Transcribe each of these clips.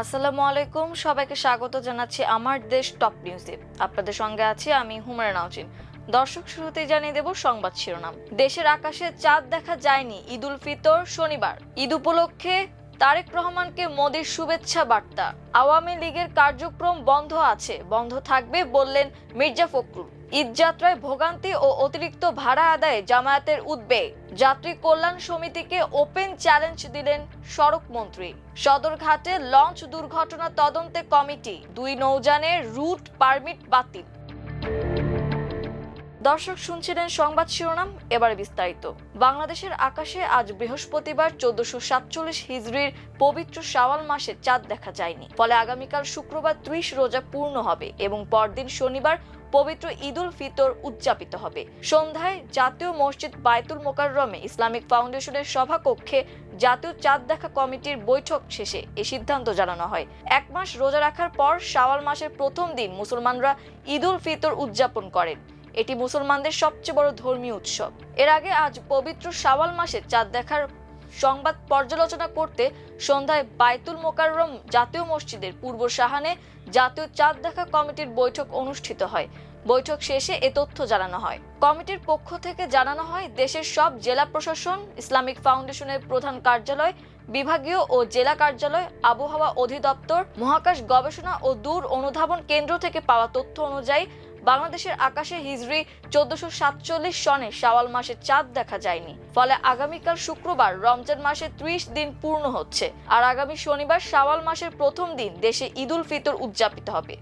আসসালামু আলাইকুম, সবাইকে স্বাগত জানাচ্ছি আমার দেশ টপ নিউজে। আপনাদের সঙ্গে আছি আমি হুমায়রা নাওচিন। দর্শক, শুরুতেই জানিয়ে দেব সংবাদ শিরোনাম। দেশের আকাশে চাঁদ দেখা যায়নি ঈদ উল ফিতর শনিবার। ঈদ উপলক্ষে তারেক রহমানকে মোদির শুভেচ্ছা বার্তা। আওয়ামী লীগের কার্যক্রম বন্ধ আছে, বন্ধ থাকবে বললেন মির্জা ফখরুল। ঈদযাত্রায় ভোগান্তি ও অতিরিক্ত ভাড়া আদায়ে জামায়াতের উদ্বেগ। যাত্রী কল্যাণ সমিতিকে ওপেন চ্যালেঞ্জ দিলেন সড়ক মন্ত্রী। সদরঘাটে লঞ্চ দুর্ঘটনা তদন্তে কমিটি। 2 নৌযানের রুট পারমিট বাতিল। দর্শক, শুনছিলেন সংবাদ শিরোনাম, এবারে বিস্তারিত। বাংলাদেশের আকাশে আজ বৃহস্পতিবার 1447 হিজরির পবিত্র শাওয়াল মাসে চাঁদ দেখা যায়নি। ফলে আগামীকাল শুক্রবার 30 রোজা পূর্ণ হবে এবং পরদিন শনিবার পবিত্র ঈদ উল ফিতর উদযাপিত হবে। সন্ধ্যায় জাতীয় মসজিদ বায়তুল মোকাররমে ইসলামিক ফাউন্ডেশনের সভাকক্ষে জাতীয় চাঁদ দেখা কমিটির বৈঠক শেষে এই সিদ্ধান্ত জানানো হয়। 1 মাস রোজা রাখার পর শাওয়াল মাসের প্রথম দিন মুসলমানরা ঈদ উল ফিতর উদযাপন করেন। এটি মুসলমানদের সবচেয়ে বড় ধর্মীয় উৎসব। এর আগে আজ পবিত্র শাওয়াল মাসে চাঁদ দেখার সংবাদ পর্যালোচনা করতে সন্ধ্যায় বায়তুল মোকাররম জাতীয় মসজিদের পূর্ব সাহানে জাতীয় চাঁদ দেখা কমিটির বৈঠক অনুষ্ঠিত হয়। বৈঠক শেষে এ তথ্য জানানো হয়। কমিটির পক্ষ থেকে জানানো হয়, দেশের সব জেলা প্রশাসন, ইসলামিক ফাউন্ডেশনের প্রধান কার্যালয়, বিভাগীয় ও জেলা কার্যালয়, আবহাওয়া অধিদপ্তর, মহাকাশ গবেষণা ও দূর অনুধাবন কেন্দ্র থেকে পাওয়া তথ্য অনুযায়ী বাংলাদেশের আকাশে হিজরি 1447 সনে শাওয়াল মাসে চাঁদ দেখা যায়নি। ফলে আগামীকাল শুক্রবার রমজান মাসে 30 দিন পূর্ণ হচ্ছে, আর আগামী শনিবার শাওয়াল মাসের প্রথম দিন দেশে ঈদ উল ফিতর উদযাপিত হবে।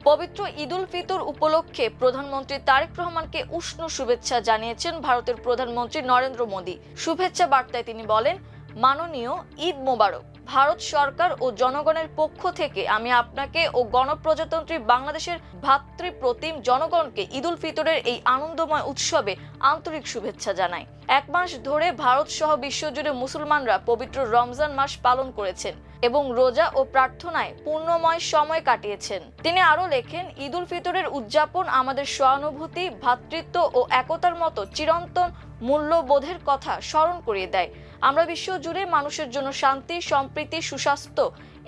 পবিত্র ঈদ উল ফিতর উপলক্ষে প্রধানমন্ত্রী তারেক রহমানকে উষ্ণ শুভেচ্ছা জানিয়েছেন ভারতের প্রধানমন্ত্রী নরেন্দ্র মোদী। শুভেচ্ছা বার্তায় তিনি বলেন, মাননীয়, ঈদ মোবারক। ভারত সরকার ও জনগণের পক্ষ থেকে আমি আপনাকে ও গণপ্রজাতন্ত্রী বাংলাদেশের ভ্রাতৃপ্রতিম জনগণকে ঈদ উল ফিতরের এই আনন্দময় উৎসবে আন্তরিক শুভেচ্ছা জানাই। 1 মাস ধরে ভারত সহ বিশ্বজুড়ে মুসলমানরা পবিত্র রমজান মাস পালন করেছেন এবং রোজা ও প্রার্থনায় পূর্ণময় সময় কাটিয়েছেন। তিনি আরো লেখেন, ঈদ উল ফিতরের উদযাপন আমাদের সহানুভূতি, ভ্রাতৃত্ব ও একতার মতো চিরন্তন মূল্যবোধের কথা স্মরণ করিয়ে দেয়। আমরা বিশ্ব জুড়ে মানুষের জন্য শান্তি, সম্প্রীতি, সুস্বাস্থ্য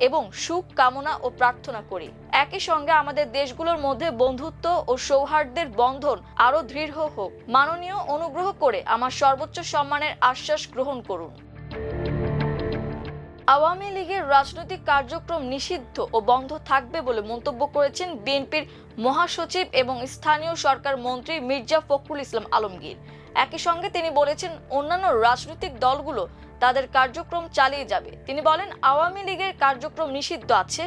এবং সুখ কামনা ও প্রার্থনা করি। একই সঙ্গে আমাদের দেশগুলোর মধ্যে বন্ধুত্ব ও সৌহার্দ্যের বন্ধন আরো দৃঢ় হোক। মাননীয়, অনুগ্রহ করে আমার সর্বোচ্চ সম্মানের আশ্বাস গ্রহণ করুন। আওয়ামী লীগের রাজনৈতিক কার্যক্রম নিষিদ্ধ ও বন্ধ থাকবে বলে মন্তব্য করেছেন বিএনপির মহাসচিব এবং স্থানীয় সরকার মন্ত্রী মির্জা ফখরুল ইসলাম আলমগীর। একই সঙ্গে তিনি বলেছেন, অন্যান্য রাজনৈতিক দলগুলো তাদের কার্যক্রম চালিয়ে যাবে। তিনি বলেন, আওয়ামী লীগের কার্যক্রম নিষিদ্ধ আছে,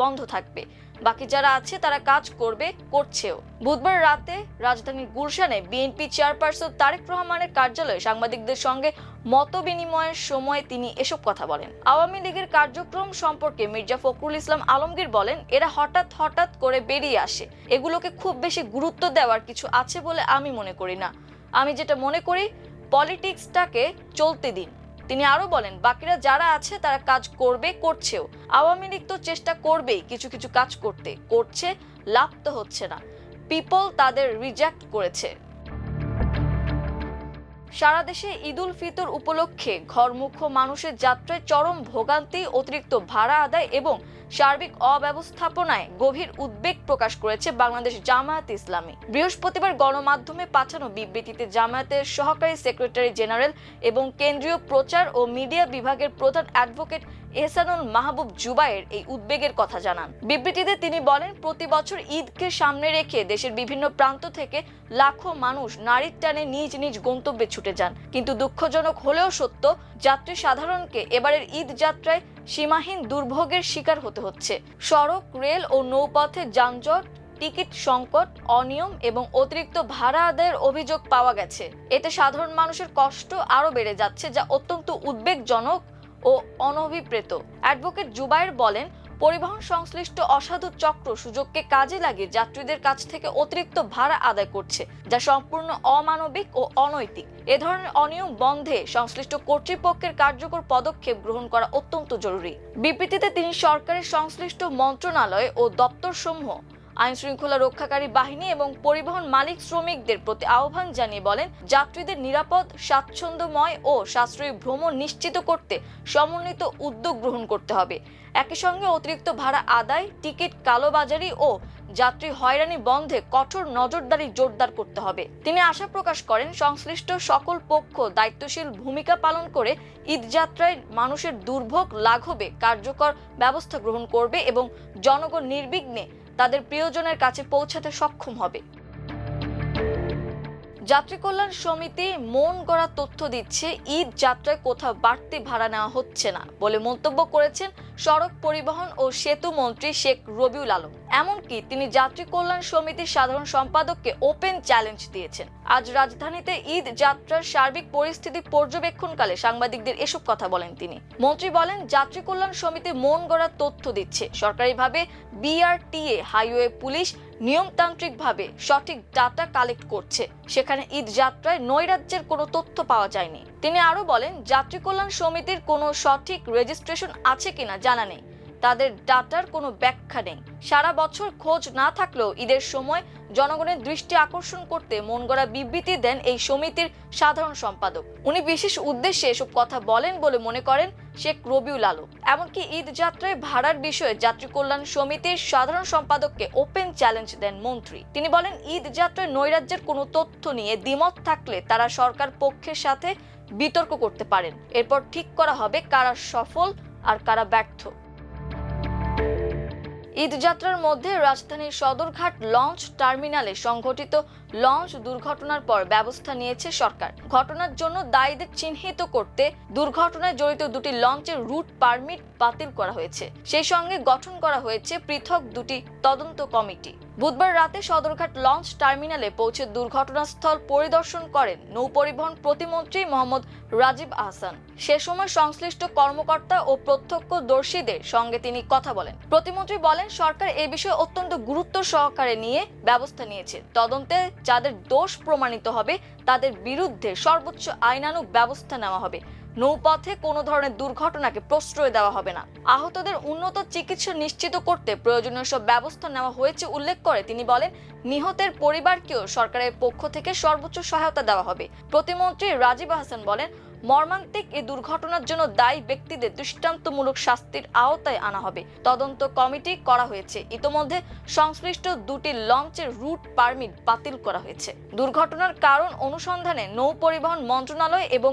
বন্ধ থাকবে। বাকি যারা আছে তারা কাজ করবে, করছেও। বুধবার রাতে রাজধানীর গুলশানে বিএনপি চেয়ারপারসন তারেক রহমানের কার্যালয়ে সাংবাদিকদের সঙ্গে মত বিনিময়ের সময় তিনি এসব কথা বলেন। আওয়ামী লীগের কার্যক্রম সম্পর্কে মির্জা ফখরুল ইসলাম আলমগীর বলেন, এরা হঠাৎ করে বেরিয়ে আসে। এগুলোকে খুব বেশি গুরুত্ব দেওয়ার কিছু আছে বলে আমি মনে করি না। আমি যেটা মনে করি, পলিটিক্সটাকে চলতে দিন। তিনি আরো বলেন, বাকিরা যারা আছে তারা কাজ করবে, করছেও। আওয়ামী লীগ তো চেষ্টা করবেই কিছু কাজ করছে, লাভ তো হচ্ছে না। পিপল তাদের রিজেক্ট করেছে। সারা দেশে ঈদ উল ফিতর উপলক্ষে ঘরমুখো মানুষের যাত্রায় চরম ভোগান্তি, অতিরিক্ত ভাড়া আদায় এবং সার্বিক অব্যবস্থাপনায় গভীর উদ্বেগ প্রকাশ করেছে বাংলাদেশ জামায়াতে ইসলামী। বৃহস্পতিবার গণমাধ্যমে পাঠানো বিবৃতিতে জামায়াতের সহকারী সেক্রেটারি জেনারেল এবং কেন্দ্রীয় প্রচার ও মিডিয়া বিভাগের প্রধান অ্যাডভোকেট এহসানুল মাহবুব জুবায়ের এই উদ্বেগের কথা জানান। বিবৃতিতে তিনি বলেন, প্রতি বছর ঈদকে সামনে রেখে দেশের বিভিন্ন প্রান্ত থেকে লাখো মানুষ নারীর টানে নিজ নিজ গন্তব্যে ছুটে যান। কিন্তু দুঃখজনক হলেও সত্য, যাত্রী সাধারণকে এবারের ঈদ যাত্রায় সীমাহীন দুর্ভোগের শিকার হতে হচ্ছে। সড়ক, রেল ও নৌপথে যানজট, টিকিট সংকট, অনিয়ম এবং অতিরিক্ত ভাড়া আদায়ের অভিযোগ পাওয়া গেছে। এতে সাধারণ মানুষের কষ্ট আরো বেড়ে যাচ্ছে, যা অত্যন্ত উদ্বেগজনক ও অনভিপ্রেত। অ্যাডভোকেট জুবায়ের বলেন, পরিবহন সংশ্লিষ্ট অসাধু চক্র সুযোগকে কাজে লাগিয়ে যাত্রীদের কাছ থেকে অতিরিক্ত ভাড়া আদায় করছে, যা সম্পূর্ণ অমানবিক ও অনৈতিক। এ ধরনের অনিয়ম বন্ধে সংশ্লিষ্ট কর্তৃপক্ষের কার্যকর পদক্ষেপ গ্রহণ করা অত্যন্ত জরুরি। বিবৃতিতে তিনি সরকারের সংশ্লিষ্ট মন্ত্রণালয় ও দপ্তরসমূহ আইন শৃঙ্খলা রক্ষাকারী বাহিনী এবং পরিবহন মালিক শ্রমিকদের প্রতি আহ্বান জানিয়ে বলেন, যাত্রীদের নিরাপদ, স্বাচ্ছন্দ্যময় ও সাশ্রয়ী ভ্রমণ নিশ্চিত করতে সমন্বিত উদ্যোগ গ্রহণ করতে হবে। একই সঙ্গে অতিরিক্ত ভাড়া আদায়, টিকিট কালোবাজারি ও যাত্রী হয়রানি বন্ধে কঠোর নজরদারি জোরদার করতে হবে। তিনি আশা প্রকাশ করেন, সংশ্লিষ্ট সকল পক্ষ দায়িত্বশীল ভূমিকা পালন করে ঈদ যাত্রায় মানুষের দুর্ভোগ লাঘবে কার্যকর ব্যবস্থা গ্রহণ করবে এবং জনগণ নির্বিঘ্নে তাদের প্রিয়জনের কাছে পৌঁছাতে সক্ষম হবে। যাত্রী কল্যাণ সমিতি মন গড়া তথ্য দিচ্ছে, ঈদ যাত্রায় কোথাও বাড়তি ভাড়া নেওয়া হচ্ছে না বলে মন্তব্য করেছেন সড়ক পরিবহন ও সেতু মন্ত্রী শেখ রবিউল আলম। এমনকি তিনি যাত্রী কল্যাণ সমিতির সাধারণ সম্পাদককে ওপেন চ্যালেঞ্জ দিয়েছেন। আজ রাজধানীতে ঈদ যাত্রার সার্বিক পরিস্থিতি পর্যবেক্ষণকালে সাংবাদিকদের এসব কথা বলেন তিনি। মন্ত্রী বলেন, যাত্রী কল্যাণ সমিতি মন গড়া তথ্য দিচ্ছে। সরকারিভাবে বিআরটিএ, হাইওয়ে পুলিশ নিয়মতান্ত্রিকভাবে সঠিক ডাটা কালেক্ট করছে। সেখানে ঈদ যাত্রায় নৈরাজ্যের কোনো তথ্য পাওয়া যায়নি। তিনি আরো বলেন, যাত্রী কল্যাণ সমিতির কোনো সঠিক রেজিস্ট্রেশন আছে কিনা জানা নেই, তাদের ডাটার কোনো ব্যাখ্যা নেই। সারা বছর খোঁজ না থাকলেও ঈদের সময় জনগণের দৃষ্টি আকর্ষণ করতে মন গড়া বিবৃতি দেন এই সমিতির সাধারণ সম্পাদক। উনি বিশেষ উদ্দেশ্যে এসব কথা বলেন বলে মনে করেন শেখ রবিউল আলম। এমনকি ঈদ যাত্রায় ভাড়ার বিষয়ে যাত্রী কল্যাণ সমিতির সাধারণ সম্পাদককে ওপেন চ্যালেঞ্জ দেন মন্ত্রী। তিনি বলেন, ঈদ যাত্রায় নৈরাজ্যের কোনো তথ্য নিয়ে দ্বিমত থাকলে তারা সরকার পক্ষের সাথে বিতর্ক করতে পারেন। এরপর ঠিক করা হবে কারা সফল আর কারা ব্যর্থ। ঈদ যাত্রার মধ্যে রাজধানীর সদরঘাট লঞ্চ টার্মিনালে সংঘটিত লঞ্চ দুর্ঘটনার পর ব্যবস্থা নিয়েছে সরকার। ঘটনার জন্য দায়ীদের চিহ্নিত করতে দুর্ঘটনায় জড়িত দুটি লঞ্চের রুট পারমিট বাতিল করা হয়েছে। সেই সঙ্গে গঠন করা হয়েছে পৃথক দুটি তদন্ত কমিটি। বুধবার রাতে সদরঘাট লঞ্চ টার্মিনালে পৌঁছে দুর্ঘটনাস্থল পরিদর্শন করেন নৌপরিবহন প্রতিমন্ত্রী মোহাম্মদ রাজীব আহসান। সে সময় সংশ্লিষ্ট কর্মকর্তা ও প্রত্যক্ষদর্শীদের সঙ্গে তিনি কথা বলেন। প্রতিমন্ত্রী বলেন, সরকার এই বিষয়ে অত্যন্ত গুরুত্ব সহকারে নিয়ে ব্যবস্থা নিয়েছে। তদন্তে যাদের দোষ প্রমাণিত হবে তাদের বিরুদ্ধে সর্বোচ্চ আইনানুগ ব্যবস্থা নেওয়া হবে। নৌপথে কোনো ধরনের দুর্ঘটনাকে প্রশ্রয় দেওয়া হবে না। আহতদের উন্নত চিকিৎসা নিশ্চিত করতে প্রয়োজনীয় সব ব্যবস্থা নেওয়া হয়েছে উল্লেখ করে তিনি বলেন, নিহতের পরিবারকেও সরকারের পক্ষ থেকে সর্বোচ্চ সহায়তা দেওয়া হবে। প্রতিমন্ত্রী রাজীব আহসান বলেন, মর্মান্তিক এই দুর্ঘটনার জন্য দায়ী ব্যক্তিদের দৃষ্টান্তমূলক শাস্তির আওতায় আনা হবে। তদন্ত কমিটি করা হয়েছে। ইতোমধ্যে সংশ্লিষ্ট দুটি লঞ্চের রুট পারমিট বাতিল করা হয়েছে। দুর্ঘটনার কারণ অনুসন্ধানে নৌ পরিবহন মন্ত্রণালয় এবং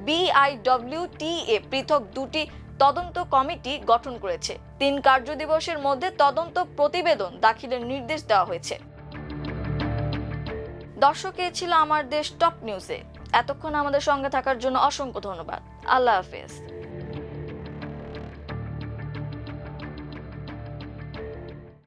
বিআইডব্লিউটিএ পৃথক দুটি তদন্ত কমিটি গঠন করেছে। 3 কার্যদিবসের মধ্যে তদন্ত প্রতিবেদন দাখিলের নির্দেশ দেওয়া হয়েছে। দর্শক, এ ছিল আমার দেশ টপ নিউজে। এতক্ষণ আমাদের সঙ্গে থাকার জন্য অসংখ্য ধন্যবাদ। আল্লাহ হাফেজ।